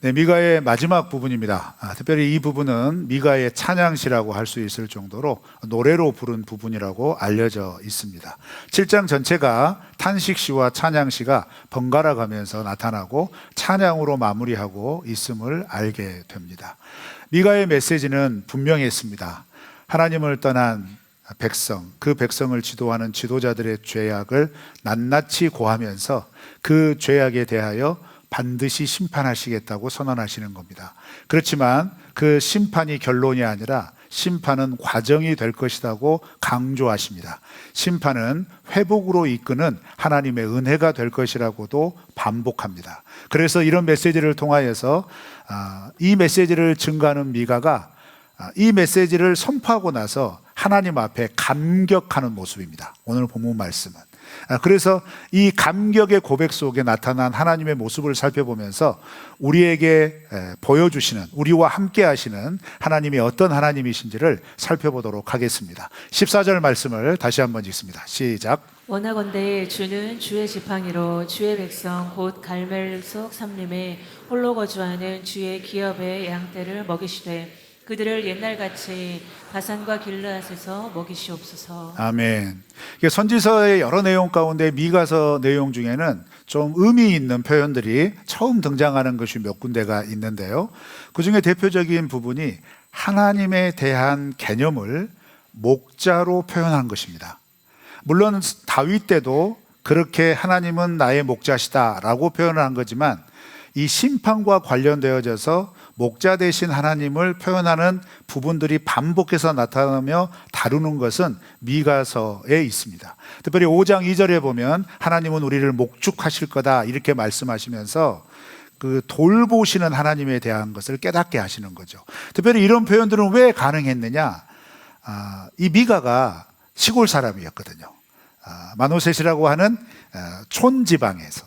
네, 미가의 마지막 부분입니다. 특별히 이 부분은 미가의 찬양시라고 할 수 있을 정도로 노래로 부른 부분이라고 알려져 있습니다. 7장 전체가 탄식시와 찬양시가 번갈아 가면서 나타나고 찬양으로 마무리하고 있음을 알게 됩니다. 미가의 메시지는 분명했습니다. 하나님을 떠난 백성, 그 백성을 지도하는 지도자들의 죄악을 낱낱이 고하면서 그 죄악에 대하여 반드시 심판하시겠다고 선언하시는 겁니다. 그렇지만 그 심판이 결론이 아니라 심판은 과정이 될 것이라고 강조하십니다. 심판은 회복으로 이끄는 하나님의 은혜가 될 것이라고도 반복합니다. 그래서 이런 메시지를 통하여서 이 메시지를 증거하는 미가가 이 메시지를 선포하고 나서 하나님 앞에 감격하는 모습입니다. 오늘 본문 말씀은. 그래서 이 감격의 고백 속에 나타난 하나님의 모습을 살펴보면서 우리에게 보여주시는, 우리와 함께 하시는 하나님이 어떤 하나님이신지를 살펴보도록 하겠습니다. 14절 말씀을 다시 한번 읽습니다. 시작. 원하건대 주는 주의 지팡이로 주의 백성 곧 갈멜 속 삼림에 홀로 거주하는 주의 기업의 양떼를 먹이시되 그들을 옛날같이 바산과 길르앗에서 먹이시옵소서. 아멘. 선지서의 여러 내용 가운데 미가서 내용 중에는 좀 의미 있는 표현들이 처음 등장하는 것이 몇 군데가 있는데요. 그 중에 대표적인 부분이 하나님에 대한 개념을 목자로 표현한 것입니다. 물론 다윗 때도 그렇게 하나님은 나의 목자시다라고 표현을 한 거지만 이 심판과 관련되어져서 목자 대신 하나님을 표현하는 부분들이 반복해서 나타나며 다루는 것은 미가서에 있습니다. 특별히 5장 2절에 보면 하나님은 우리를 목축하실 거다 이렇게 말씀하시면서 그 돌보시는 하나님에 대한 것을 깨닫게 하시는 거죠. 특별히 이런 표현들은 왜 가능했느냐? 이 미가가 시골 사람이었거든요. 마노셋이라고 하는 촌지방에서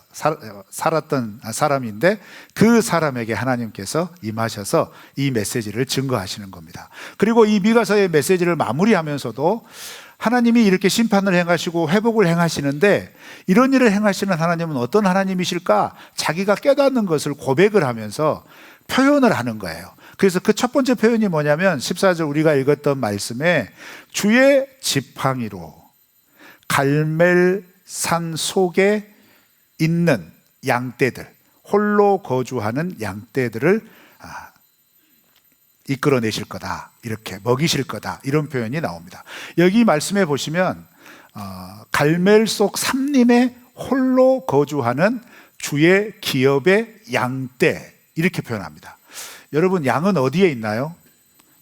살았던 사람인데 그 사람에게 하나님께서 임하셔서 이 메시지를 증거하시는 겁니다. 그리고 이 미가서의 메시지를 마무리하면서도 하나님이 이렇게 심판을 행하시고 회복을 행하시는데 이런 일을 행하시는 하나님은 어떤 하나님이실까? 자기가 깨닫는 것을 고백을 하면서 표현을 하는 거예요. 그래서 그 첫 번째 표현이 뭐냐면 14절 우리가 읽었던 말씀에 주의 지팡이로 갈멜산 속에 있는 양떼들, 홀로 거주하는 양떼들을 이끌어내실 거다, 이렇게 먹이실 거다, 이런 표현이 나옵니다. 여기 말씀해 보시면 갈멜 속 삼림에 홀로 거주하는 주의 기업의 양떼 이렇게 표현합니다. 여러분, 양은 어디에 있나요?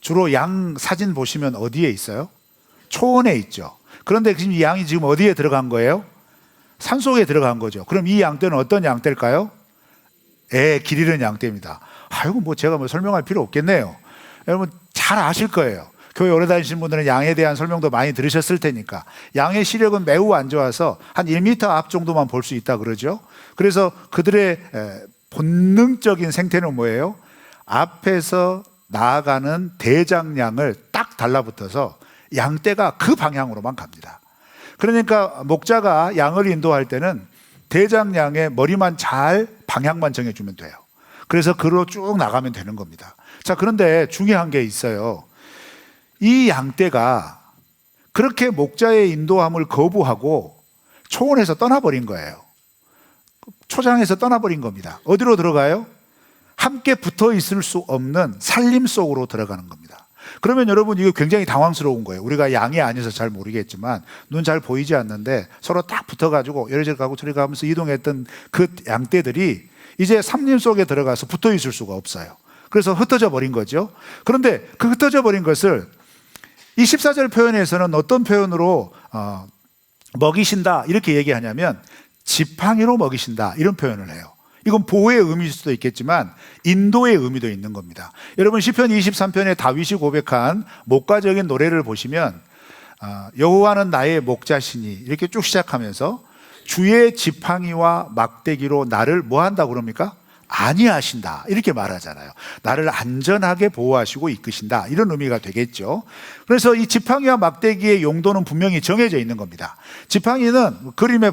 주로 양 사진 보시면 어디에 있어요? 초원에 있죠. 그런데 지금 이 양이 지금 어디에 들어간 거예요? 산속에 들어간 거죠. 그럼 이 양떼는 어떤 양떼일까요? 길 잃은 양떼입니다. 아이고, 제가 설명할 필요 없겠네요. 여러분 잘 아실 거예요. 교회 오래 다니신 분들은 양에 대한 설명도 많이 들으셨을 테니까. 양의 시력은 매우 안 좋아서 한 1m 앞 정도만 볼 수 있다 그러죠. 그래서 그들의 본능적인 생태는 뭐예요? 앞에서 나아가는 대장양을 딱 달라붙어서 양떼가 그 방향으로만 갑니다. 그러니까 목자가 양을 인도할 때는 대장양의 머리만 잘 방향만 정해주면 돼요. 그래서 그로 쭉 나가면 되는 겁니다. 자, 그런데 중요한 게 있어요. 이 양떼가 그렇게 목자의 인도함을 거부하고 초원에서 떠나버린 거예요. 초장에서 떠나버린 겁니다. 어디로 들어가요? 함께 붙어 있을 수 없는 산림 속으로 들어가는 겁니다. 그러면 여러분 이거 굉장히 당황스러운 거예요. 우리가 양이 아니어서 잘 모르겠지만 눈 잘 보이지 않는데 서로 딱 붙어가지고 이리저리 가고 저리 가면서 이동했던 그 양떼들이 이제 삼림 속에 들어가서 붙어 있을 수가 없어요. 그래서 흩어져 버린 거죠. 그런데 그 흩어져 버린 것을 이 14절 표현에서는 어떤 표현으로 먹이신다 이렇게 얘기하냐면 지팡이로 먹이신다 이런 표현을 해요. 이건 보호의 의미일 수도 있겠지만 인도의 의미도 있는 겁니다. 여러분 시편 23편에 다윗이 고백한 목가적인 노래를 보시면 여호와는 나의 목자시니 이렇게 쭉 시작하면서 주의 지팡이와 막대기로 나를 뭐 한다고 그럽니까? 아니하신다 이렇게 말하잖아요. 나를 안전하게 보호하시고 이끄신다 이런 의미가 되겠죠. 그래서 이 지팡이와 막대기의 용도는 분명히 정해져 있는 겁니다. 지팡이는 그림에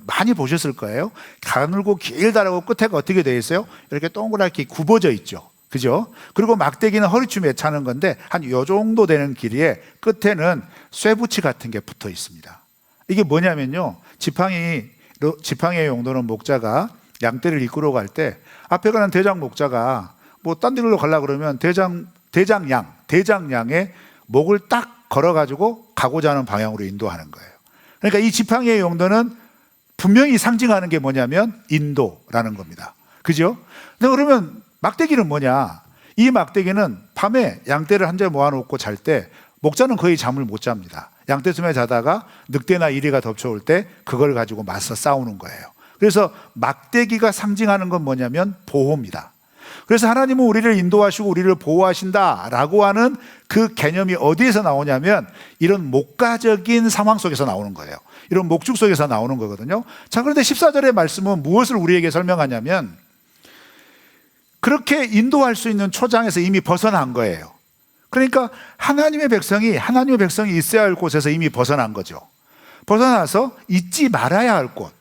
많이 보셨을 거예요. 가늘고 길다라고 끝에가 어떻게 되어 있어요? 이렇게 동그랗게 굽어져 있죠. 그죠? 그리고 막대기는 허리춤에 차는 건데 한 요 정도 되는 길이에 끝에는 쇠붙이 같은 게 붙어 있습니다. 이게 뭐냐면요, 지팡이의 용도는 목자가 양떼를 이끌어 갈 때 앞에 가는 대장 목자가 뭐 딴 데로 가려고 그러면 대장양의 목을 딱 걸어가지고 가고자 하는 방향으로 인도하는 거예요. 그러니까 이 지팡이의 용도는 분명히 상징하는 게 뭐냐면 인도라는 겁니다. 그죠? 근데 그러면 막대기는 뭐냐? 이 막대기는 밤에 양떼를 한 자리 모아놓고 잘 때 목자는 거의 잠을 못 잡니다. 양떼 숨에 자다가 늑대나 이리가 덮쳐올 때 그걸 가지고 맞서 싸우는 거예요. 그래서 막대기가 상징하는 건 뭐냐면 보호입니다. 그래서 하나님은 우리를 인도하시고 우리를 보호하신다라고 하는 그 개념이 어디에서 나오냐면 이런 목가적인 상황 속에서 나오는 거예요. 이런 목축 속에서 나오는 거거든요. 자, 그런데 14절의 말씀은 무엇을 우리에게 설명하냐면 그렇게 인도할 수 있는 초장에서 이미 벗어난 거예요. 그러니까 하나님의 백성이 있어야 할 곳에서 이미 벗어난 거죠. 벗어나서 잊지 말아야 할 곳,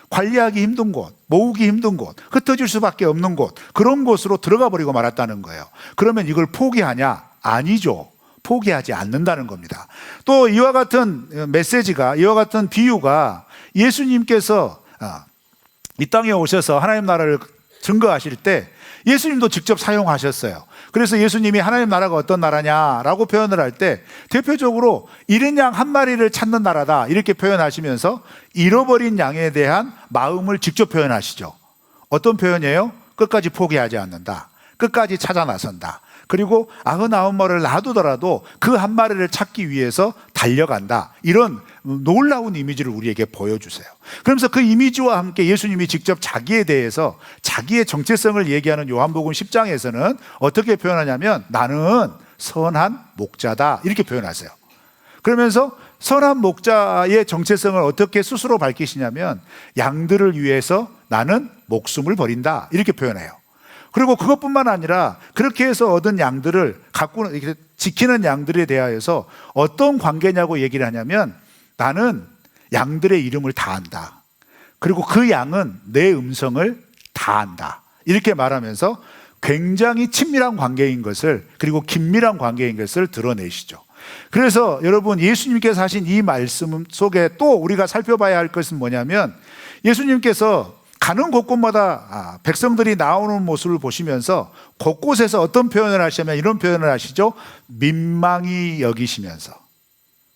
관리하기 힘든 곳, 모으기 힘든 곳, 흩어질 수밖에 없는 곳, 그런 곳으로 들어가 버리고 말았다는 거예요. 그러면 이걸 포기하냐? 아니죠. 포기하지 않는다는 겁니다. 또 이와 같은 메시지가, 이와 같은 비유가 예수님께서 이 땅에 오셔서 하나님 나라를 증거하실 때 예수님도 직접 사용하셨어요. 그래서 예수님이 하나님 나라가 어떤 나라냐라고 표현을 할 때 대표적으로 잃은 양 한 마리를 찾는 나라다 이렇게 표현하시면서 잃어버린 양에 대한 마음을 직접 표현하시죠. 어떤 표현이에요? 끝까지 포기하지 않는다, 끝까지 찾아 나선다, 그리고 99마리를 놔두더라도 그 한 마리를 찾기 위해서 달려간다, 이런 놀라운 이미지를 우리에게 보여주세요. 그러면서 그 이미지와 함께 예수님이 직접 자기에 대해서 자기의 정체성을 얘기하는 요한복음 10장에서는 어떻게 표현하냐면 나는 선한 목자다 이렇게 표현하세요. 그러면서 선한 목자의 정체성을 어떻게 스스로 밝히시냐면 양들을 위해서 나는 목숨을 버린다 이렇게 표현해요. 그리고 그것뿐만 아니라 그렇게 해서 얻은 양들을 이렇게 지키는 양들에 대하여서 어떤 관계냐고 얘기를 하냐면 나는 양들의 이름을 다 안다. 그리고 그 양은 내 음성을 다 안다. 이렇게 말하면서 굉장히 친밀한 관계인 것을, 그리고 긴밀한 관계인 것을 드러내시죠. 그래서 여러분, 예수님께서 하신 이 말씀 속에 또 우리가 살펴봐야 할 것은 뭐냐면 예수님께서 가는 곳곳마다 백성들이 나오는 모습을 보시면서 곳곳에서 어떤 표현을 하시냐면 이런 표현을 하시죠. 민망히 여기시면서.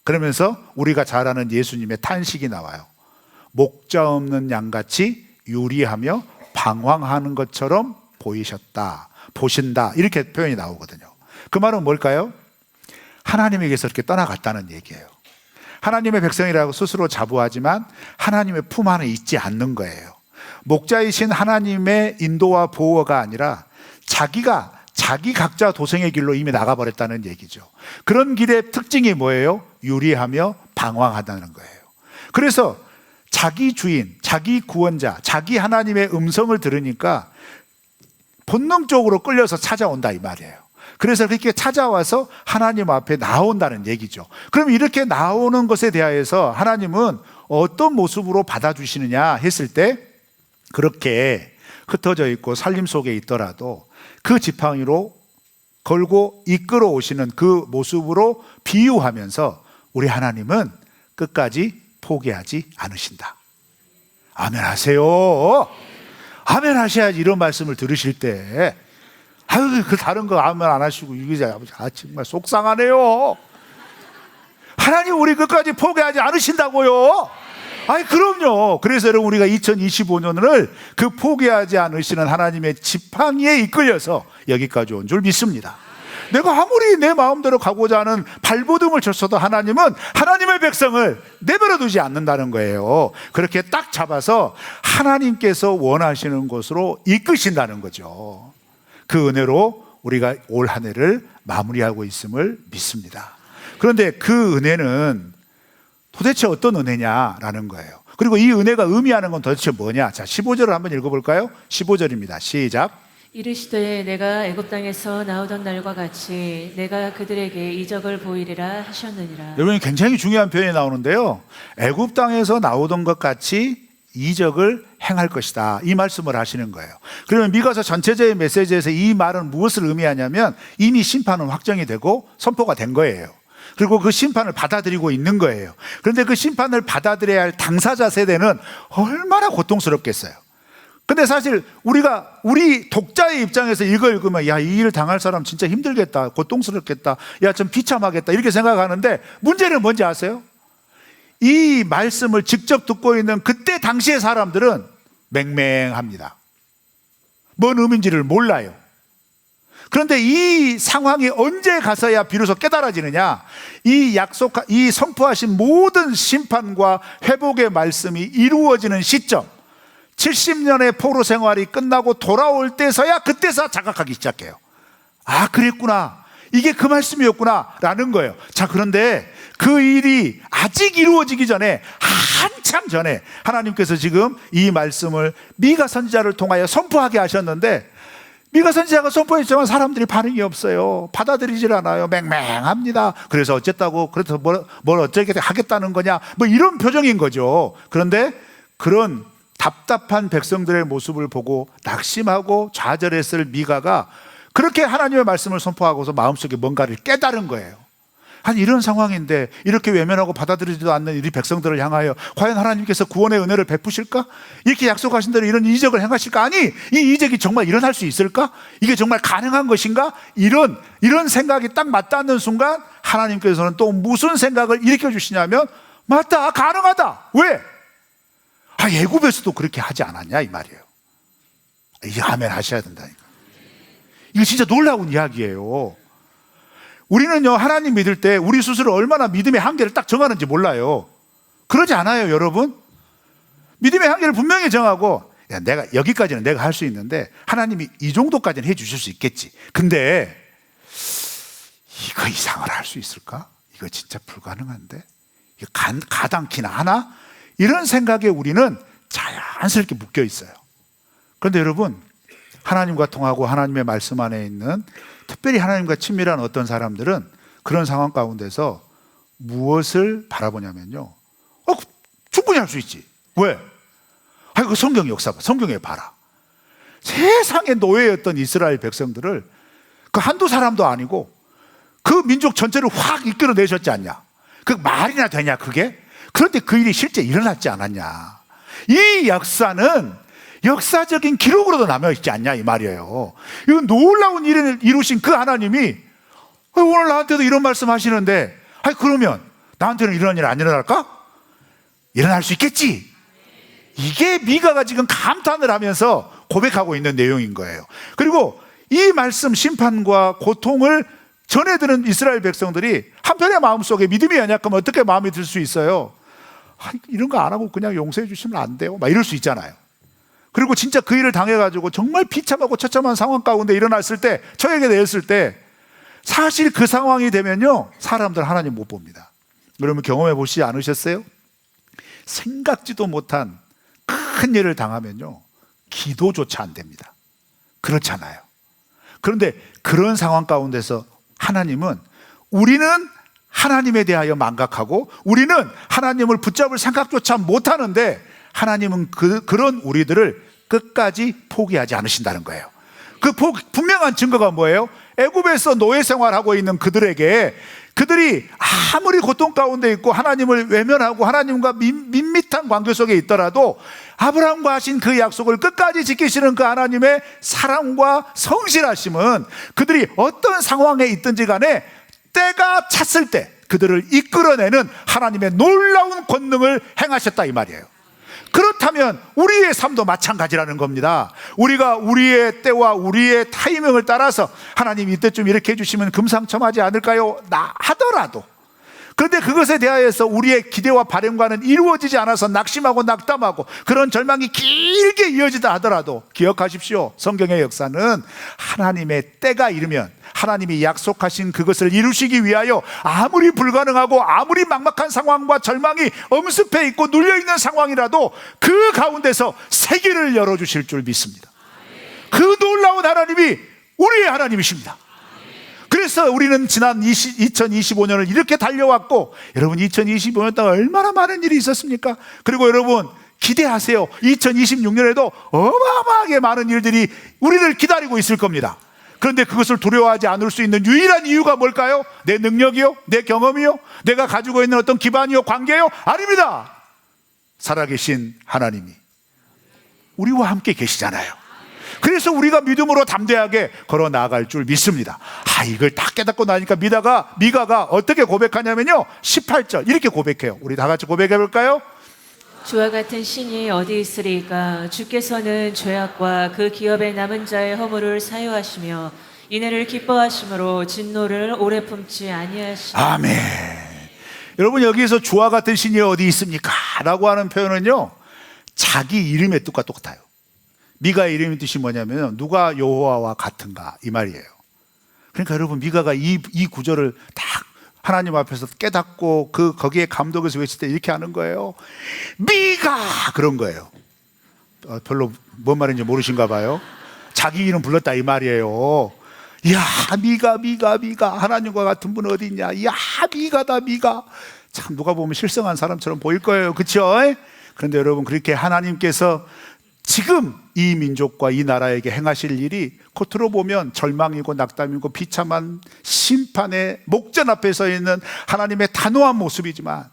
그러면서 우리가 잘 아는 예수님의 탄식이 나와요. 목자 없는 양같이 유리하며 방황하는 것처럼 보신다 이렇게 표현이 나오거든요. 그 말은 뭘까요? 하나님에게서 이렇게 떠나갔다는 얘기예요. 하나님의 백성이라고 스스로 자부하지만 하나님의 품 안에 있지 않는 거예요. 목자이신 하나님의 인도와 보호가 아니라 자기 각자 도생의 길로 이미 나가버렸다는 얘기죠. 그런 길의 특징이 뭐예요? 유리하며 방황하다는 거예요. 그래서 자기 주인, 자기 구원자, 자기 하나님의 음성을 들으니까 본능적으로 끌려서 찾아온다 이 말이에요. 그래서 그렇게 찾아와서 하나님 앞에 나온다는 얘기죠. 그럼 이렇게 나오는 것에 대하여서 하나님은 어떤 모습으로 받아주시느냐 했을 때 그렇게 흩어져 있고 살림 속에 있더라도 그 지팡이로 걸고 이끌어 오시는 그 모습으로 비유하면서 우리 하나님은 끝까지 포기하지 않으신다. 아멘 하세요. 아멘 하셔야지. 이런 말씀을 들으실 때 그 다른 거 아멘 안 하시고 이게 정말 속상하네요. 하나님 우리 끝까지 포기하지 않으신다고요. 아니 그럼요. 그래서 여러분 우리가 2025년을 그 포기하지 않으시는 하나님의 지팡이에 이끌려서 여기까지 온 줄 믿습니다. 내가 아무리 내 마음대로 가고자 하는 발버둥을 쳤어도 하나님은 하나님의 백성을 내버려 두지 않는다는 거예요. 그렇게 딱 잡아서 하나님께서 원하시는 곳으로 이끄신다는 거죠. 그 은혜로 우리가 올 한 해를 마무리하고 있음을 믿습니다. 그런데 그 은혜는 도대체 어떤 은혜냐라는 거예요. 그리고 이 은혜가 의미하는 건 도대체 뭐냐? 자, 15절을 한번 읽어볼까요? 15절입니다. 시작. 이르시되 내가 애굽 땅에서 나오던 날과 같이 내가 그들에게 이적을 보이리라 하셨느니라. 여러분, 굉장히 중요한 표현이 나오는데요. 애굽 땅에서 나오던 것 같이 이적을 행할 것이다, 이 말씀을 하시는 거예요. 그러면 미가서 전체적인 메시지에서 이 말은 무엇을 의미하냐면 이미 심판은 확정이 되고 선포가 된 거예요. 그리고 그 심판을 받아들이고 있는 거예요. 그런데 그 심판을 받아들여야 할 당사자 세대는 얼마나 고통스럽겠어요. 근데 사실 우리 독자의 입장에서 이거 읽으면 야, 이 일 당할 사람 진짜 힘들겠다, 고통스럽겠다, 야, 좀 비참하겠다, 이렇게 생각하는데 문제는 뭔지 아세요? 이 말씀을 직접 듣고 있는 그때 당시의 사람들은 맹맹합니다. 뭔 의미인지를 몰라요. 그런데 이 상황이 언제 가서야 비로소 깨달아지느냐? 이 선포하신 모든 심판과 회복의 말씀이 이루어지는 시점, 70년의 포로 생활이 끝나고 돌아올 때서야 그때서 자각하기 시작해요. 아, 그랬구나, 이게 그 말씀이었구나 라는 거예요. 자, 그런데 그 일이 아직 이루어지기 전에, 한참 전에 하나님께서 지금 이 말씀을 미가 선지자를 통하여 선포하게 하셨는데, 미가 선지자가 선포했지만 사람들이 반응이 없어요. 받아들이질 않아요. 맹맹합니다. 그래서 어쨌다고, 그래서 뭘 어쩌게 하겠다는 거냐, 뭐 이런 표정인 거죠. 그런데 그런 답답한 백성들의 모습을 보고 낙심하고 좌절했을 미가가 그렇게 하나님의 말씀을 선포하고서 마음속에 뭔가를 깨달은 거예요. 아니, 이런 상황인데 이렇게 외면하고 받아들이지도 않는 이 백성들을 향하여 과연 하나님께서 구원의 은혜를 베푸실까? 이렇게 약속하신 대로 이런 이적을 행하실까? 아니, 이 이적이 정말 일어날 수 있을까? 이게 정말 가능한 것인가? 이런 생각이 딱 맞닿는 순간 하나님께서는 또 무슨 생각을 일으켜 주시냐면, 맞다, 가능하다. 왜? 아, 애굽에서도 그렇게 하지 않았냐, 이 말이에요. 이제 아멘 하셔야 된다니까. 이거 진짜 놀라운 이야기예요. 우리는요, 하나님 믿을 때 우리 스스로 얼마나 믿음의 한계를 딱 정하는지 몰라요. 그러지 않아요, 여러분? 믿음의 한계를 분명히 정하고, 야, 내가 여기까지는 내가 할 수 있는데 하나님이 이 정도까지는 해 주실 수 있겠지. 근데 이거 이상을 할 수 있을까? 이거 진짜 불가능한데? 이거 가당키나 하나? 이런 생각에 우리는 자연스럽게 묶여 있어요. 그런데 여러분, 하나님과 통하고 하나님의 말씀 안에 있는, 특별히 하나님과 친밀한 어떤 사람들은 그런 상황 가운데서 무엇을 바라보냐면요, 충분히 할 수 있지. 왜? 그 성경 역사 봐, 성경에 봐라. 세상의 노예였던 이스라엘 백성들을 그 한두 사람도 아니고 그 민족 전체를 확 이끌어내셨지 않냐? 그 말이나 되냐, 그게? 그런데 그 일이 실제 일어났지 않았냐? 이 역사는 역사적인 기록으로도 남아있지 않냐, 이 말이에요. 이건 놀라운 일을 이루신 그 하나님이 오늘 나한테도 이런 말씀 하시는데, 그러면 나한테는 이런 일 안 일어날까? 일어날 수 있겠지. 이게 미가가 지금 감탄을 하면서 고백하고 있는 내용인 거예요. 그리고 이 말씀, 심판과 고통을 전해드는 이스라엘 백성들이 한편의 마음속에 믿음이 연약하면 어떻게 마음이 들 수 있어요? 이런 거 안 하고 그냥 용서해 주시면 안 돼요? 막 이럴 수 있잖아요. 그리고 진짜 그 일을 당해가지고 정말 비참하고 처참한 상황 가운데 일어났을 때, 저에게 내었을 때, 사실 그 상황이 되면요, 사람들 하나님 못 봅니다. 여러분 경험해 보시지 않으셨어요? 생각지도 못한 큰 일을 당하면요, 기도조차 안 됩니다. 그렇잖아요. 그런데 그런 상황 가운데서 하나님은, 우리는 하나님에 대하여 망각하고 우리는 하나님을 붙잡을 생각조차 못하는데, 하나님은 그런 우리들을 끝까지 포기하지 않으신다는 거예요. 그 분명한 증거가 뭐예요? 애굽에서 노예 생활하고 있는 그들이 아무리 고통 가운데 있고 하나님을 외면하고 하나님과 밋밋한 관계 속에 있더라도 아브라함과 하신 그 약속을 끝까지 지키시는 그 하나님의 사랑과 성실하심은 그들이 어떤 상황에 있든지 간에 때가 찼을 때 그들을 이끌어내는 하나님의 놀라운 권능을 행하셨다, 이 말이에요. 그렇다면 우리의 삶도 마찬가지라는 겁니다. 우리가 우리의 때와 우리의 타이밍을 따라서 하나님 이때쯤 이렇게 해주시면 금상첨화하지 않을까요? 하더라도, 그런데 그것에 대하여서 우리의 기대와 바람과는 이루어지지 않아서 낙심하고 낙담하고 그런 절망이 길게 이어지다 하더라도 기억하십시오. 성경의 역사는 하나님의 때가 이르면, 하나님이 약속하신 그것을 이루시기 위하여 아무리 불가능하고 아무리 막막한 상황과 절망이 엄습해 있고 눌려있는 상황이라도 그 가운데서 세계를 열어주실 줄 믿습니다. 그 놀라운 하나님이 우리의 하나님이십니다. 그래서 우리는 지난 2025년을 이렇게 달려왔고, 여러분 2025년 동안 얼마나 많은 일이 있었습니까? 그리고 여러분 기대하세요. 2026년에도 어마어마하게 많은 일들이 우리를 기다리고 있을 겁니다. 그런데 그것을 두려워하지 않을 수 있는 유일한 이유가 뭘까요? 내 능력이요? 내 경험이요? 내가 가지고 있는 어떤 기반이요? 관계요? 아닙니다. 살아계신 하나님이 우리와 함께 계시잖아요. 그래서 우리가 믿음으로 담대하게 걸어 나아갈 줄 믿습니다. 이걸 딱 깨닫고 나니까 미가가 어떻게 고백하냐면요, 18절 이렇게 고백해요. 우리 다 같이 고백해 볼까요? 주와 같은 신이 어디 있으리까? 주께서는 죄악과 그 기업에 남은 자의 허물을 사유하시며 이내를 기뻐하심으로 진노를 오래 품지 아니하시니. 아멘. 여러분, 여기에서 주와 같은 신이 어디 있습니까? 라고 하는 표현은요, 자기 이름의 뜻과 똑같아요. 미가의 이름의 뜻이 뭐냐면 누가 여호와와 같은가, 이 말이에요. 그러니까 여러분, 미가가 이 구절을 딱 하나님 앞에서 깨닫고 거기에 감동해서 외칠 때 이렇게 하는 거예요. 미가! 그런 거예요. 별로 뭔 말인지 모르신가 봐요. 자기 이름 불렀다 이 말이에요. 야, 미가 하나님과 같은 분 어디 있냐? 야, 미가다, 미가. 참 누가 보면 실성한 사람처럼 보일 거예요. 그렇죠? 그런데 여러분, 그렇게 하나님께서 지금 이 민족과 이 나라에게 행하실 일이 겉으로 보면 절망이고 낙담이고 비참한 심판의 목전 앞에 서 있는 하나님의 단호한 모습이지만,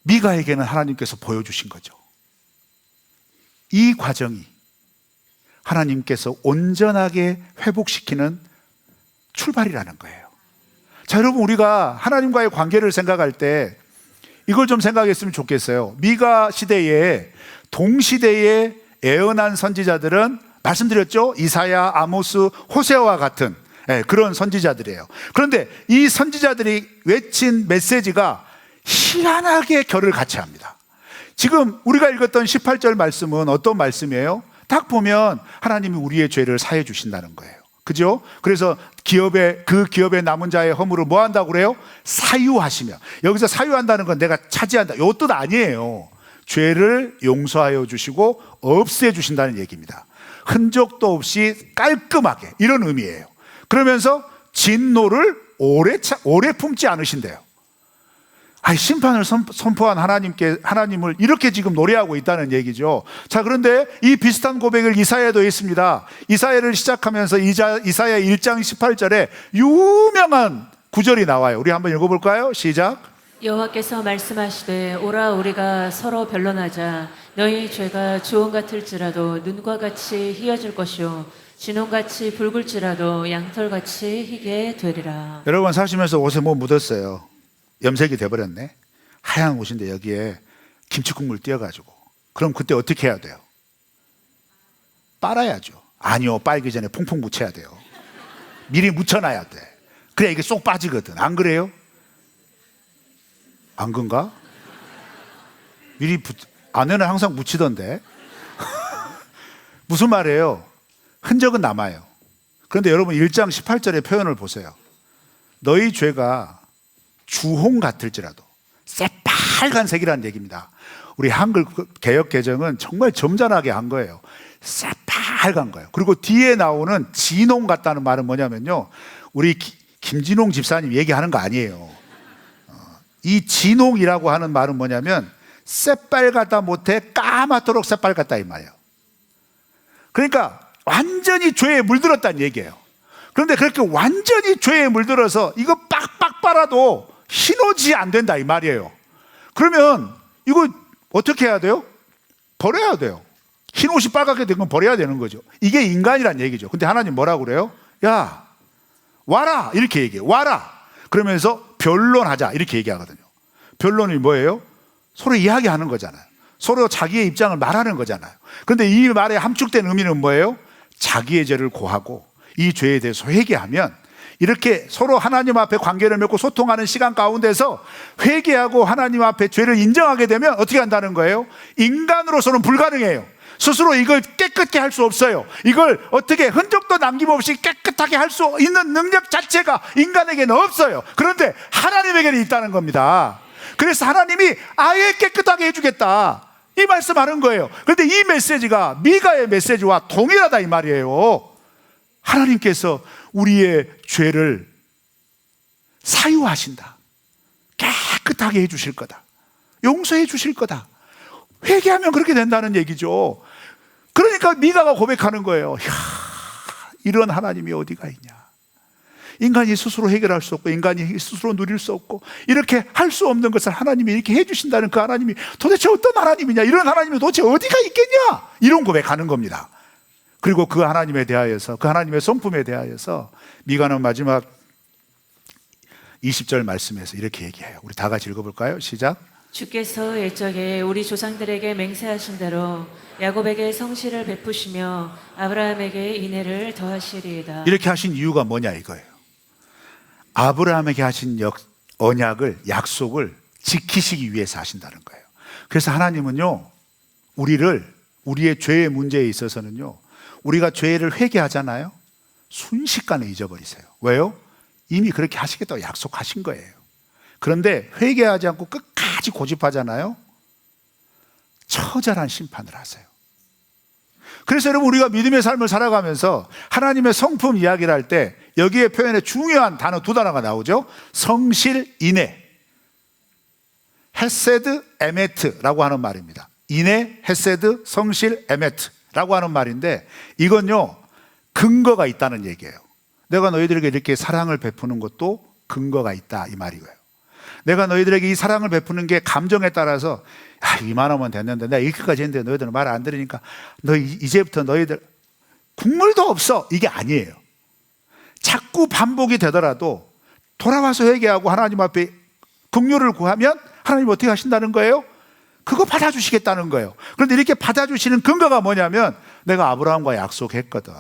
미가에게는 하나님께서 보여주신 거죠. 이 과정이 하나님께서 온전하게 회복시키는 출발이라는 거예요. 자, 여러분, 우리가 하나님과의 관계를 생각할 때 이걸 좀 생각했으면 좋겠어요. 미가 시대에 동시대에 예언한 선지자들은 말씀드렸죠. 이사야, 아모스, 호세아와 같은 그런 선지자들이에요. 그런데 이 선지자들이 외친 메시지가 희한하게 결을 같이 합니다. 지금 우리가 읽었던 18절 말씀은 어떤 말씀이에요? 딱 보면 하나님이 우리의 죄를 사해 주신다는 거예요. 그죠? 그래서 그 기업에 남은 자의 허물을 뭐 한다고 그래요? 사유하시며. 여기서 사유한다는 건 내가 차지한다, 이 뜻 아니에요. 죄를 용서하여 주시고 없애 주신다는 얘기입니다. 흔적도 없이 깔끔하게, 이런 의미예요. 그러면서 진노를 오래 품지 않으신대요. 심판을 선포한 하나님을 이렇게 지금 노래하고 있다는 얘기죠. 자, 그런데 이 비슷한 고백을 이사야도 했습니다. 이사야를 시작하면서 이사야 1장 18절에 유명한 구절이 나와요. 우리 한번 읽어볼까요? 시작. 여호와께서 말씀하시되 오라 우리가 서로 변론하자. 너희 죄가 주홍 같을지라도 눈과 같이 희어질 것이요 진홍같이 붉을지라도 양털같이 희게 되리라. 여러분, 사시면서 옷에 뭐 묻었어요? 염색이 돼버렸네. 하얀 옷인데 여기에 김치국물 띄어가지고, 그럼 그때 어떻게 해야 돼요? 빨아야죠. 아니요, 빨기 전에 퐁퐁 묻혀야 돼요. 미리 묻혀놔야 돼. 그래야 이게 쏙 빠지거든. 안 그래요? 안 그런가? 아내는 항상 묻히던데. 무슨 말이에요? 흔적은 남아요. 그런데 여러분, 1장 18절의 표현을 보세요. 너희 죄가 주홍 같을지라도, 새빨간색이라는 얘기입니다. 우리 한글 개역 개정은 정말 점잖하게 한 거예요. 새빨간 거예요. 그리고 뒤에 나오는 진홍 같다는 말은 뭐냐면요, 우리 김진홍 집사님 얘기하는 거 아니에요. 이 진홍이라고 하는 말은 뭐냐면 새빨갛다 못해 까맣도록 새빨갛다 이 말이에요. 그러니까 완전히 죄에 물들었다는 얘기예요. 그런데 그렇게 완전히 죄에 물들어서 이거 빡빡 빨아도 흰옷이 안 된다 이 말이에요. 그러면 이거 어떻게 해야 돼요? 버려야 돼요. 흰옷이 빨갛게 된 건 버려야 되는 거죠. 이게 인간이란 얘기죠. 근데 하나님 뭐라고 그래요? 야, 와라, 이렇게 얘기해요. 와라. 그러면서 변론하자, 이렇게 얘기하거든요. 변론이 뭐예요? 서로 이야기하는 거잖아요. 서로 자기의 입장을 말하는 거잖아요. 그런데 이 말의 함축된 의미는 뭐예요? 자기의 죄를 고하고 이 죄에 대해서 회개하면 이렇게 서로 하나님 앞에 관계를 맺고 소통하는 시간 가운데서 회개하고 하나님 앞에 죄를 인정하게 되면 어떻게 한다는 거예요? 인간으로서는 불가능해요. 스스로 이걸 깨끗게 할 수 없어요. 이걸 어떻게 흔적도 남김없이 깨끗하게 할 수 있는 능력 자체가 인간에게는 없어요. 그런데 하나님에게는 있다는 겁니다. 그래서 하나님이 아예 깨끗하게 해주겠다, 이 말씀하는 거예요. 그런데 이 메시지가 미가의 메시지와 동일하다 이 말이에요. 하나님께서 우리의 죄를 사유하신다. 깨끗하게 해주실 거다. 용서해 주실 거다. 회개하면 그렇게 된다는 얘기죠. 그러니까 미가가 고백하는 거예요. 이야, 이런 하나님이 어디가 있냐. 인간이 스스로 해결할 수 없고 인간이 스스로 누릴 수 없고 이렇게 할 수 없는 것을 하나님이 이렇게 해주신다는 그 하나님이 도대체 어떤 하나님이냐, 이런 하나님이 도대체 어디가 있겠냐, 이런 고백하는 겁니다. 그리고 그 하나님에 대하여서, 그 하나님의 성품에 대하여서 미가는 마지막 20절 말씀에서 이렇게 얘기해요. 우리 다 같이 읽어볼까요? 시작. 주께서 옛적에 우리 조상들에게 맹세하신 대로 야곱에게 성실을 베푸시며 아브라함에게 인애를 더하시리이다. 이렇게 하신 이유가 뭐냐 이거예요. 아브라함에게 하신 언약을, 약속을 지키시기 위해서 하신다는 거예요. 그래서 하나님은요, 우리의 죄의 문제에 있어서는요, 우리가 죄를 회개하잖아요, 순식간에 잊어버리세요. 왜요? 이미 그렇게 하시겠다고 약속하신 거예요. 그런데 회개하지 않고 끝까지 고집하잖아요, 처절한 심판을 하세요. 그래서 여러분, 우리가 믿음의 삶을 살아가면서 하나님의 성품 이야기를 할 때 여기에 표현에 중요한 단어 두 단어가 나오죠. 성실, 인애. 헤세드, 에메트라고 하는 말입니다. 인애, 헤세드, 성실, 에메트라고 하는 말인데, 이건요, 근거가 있다는 얘기예요. 내가 너희들에게 이렇게 사랑을 베푸는 것도 근거가 있다, 이 말이고요. 내가 너희들에게 이 사랑을 베푸는 게 감정에 따라서 이만하면 됐는데 내가 이렇게까지 했는데 너희들은 말 안 들으니까 이제부터 너희들 국물도 없어, 이게 아니에요. 자꾸 반복이 되더라도 돌아와서 회개하고 하나님 앞에 긍휼을 구하면 하나님 어떻게 하신다는 거예요? 그거 받아주시겠다는 거예요. 그런데 이렇게 받아주시는 근거가 뭐냐면, 내가 아브라함과 약속했거든,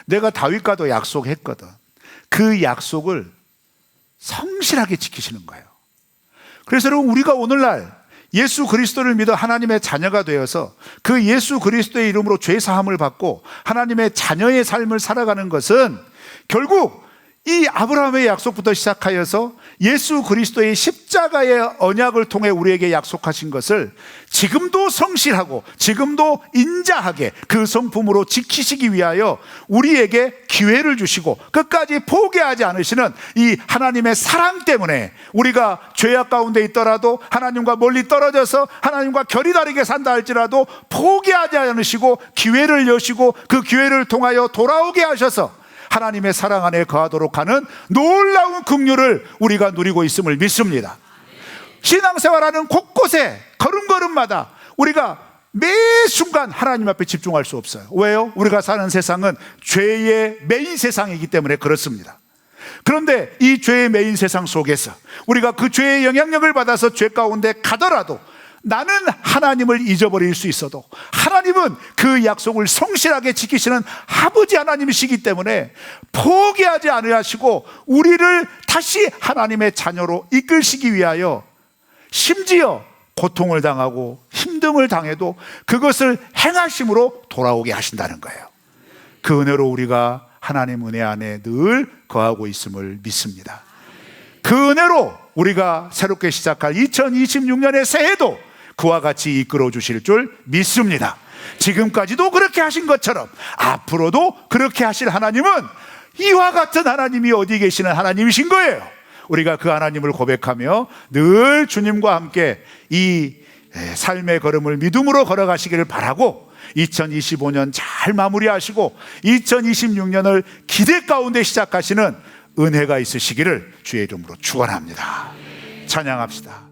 내가 다윗과도 약속했거든, 그 약속을 성실하게 지키시는 거예요. 그래서 여러분, 우리가 오늘날 예수 그리스도를 믿어 하나님의 자녀가 되어서 그 예수 그리스도의 이름으로 죄 사함을 받고 하나님의 자녀의 삶을 살아가는 것은 결국 이 아브라함의 약속부터 시작하여서 예수 그리스도의 십자가의 언약을 통해 우리에게 약속하신 것을 지금도 성실하고 지금도 인자하게 그 성품으로 지키시기 위하여 우리에게 기회를 주시고 끝까지 포기하지 않으시는 이 하나님의 사랑 때문에 우리가 죄악 가운데 있더라도, 하나님과 멀리 떨어져서 하나님과 결이 다르게 산다 할지라도 포기하지 않으시고 기회를 여시고 그 기회를 통하여 돌아오게 하셔서 하나님의 사랑 안에 거하도록 하는 놀라운 긍휼을 우리가 누리고 있음을 믿습니다. 신앙생활하는 곳곳에 걸음걸음마다 우리가 매 순간 하나님 앞에 집중할 수 없어요. 왜요? 우리가 사는 세상은 죄의 메인 세상이기 때문에 그렇습니다. 그런데 이 죄의 메인 세상 속에서 우리가 그 죄의 영향력을 받아서 죄 가운데 가더라도 나는 하나님을 잊어버릴 수 있어도 하나님은 그 약속을 성실하게 지키시는 아버지 하나님이시기 때문에 포기하지 않으시고 우리를 다시 하나님의 자녀로 이끌시기 위하여 심지어 고통을 당하고 힘듦을 당해도 그것을 행하심으로 돌아오게 하신다는 거예요. 그 은혜로 우리가 하나님 은혜 안에 늘 거하고 있음을 믿습니다. 그 은혜로 우리가 새롭게 시작할 2026년의 새해도 그와 같이 이끌어 주실 줄 믿습니다. 지금까지도 그렇게 하신 것처럼 앞으로도 그렇게 하실 하나님은 이와 같은 하나님이 어디 계시는 하나님이신 거예요. 우리가 그 하나님을 고백하며 늘 주님과 함께 이 삶의 걸음을 믿음으로 걸어가시기를 바라고 2025년 잘 마무리하시고 2026년을 기대 가운데 시작하시는 은혜가 있으시기를 주의 이름으로 축원합니다. 찬양합시다.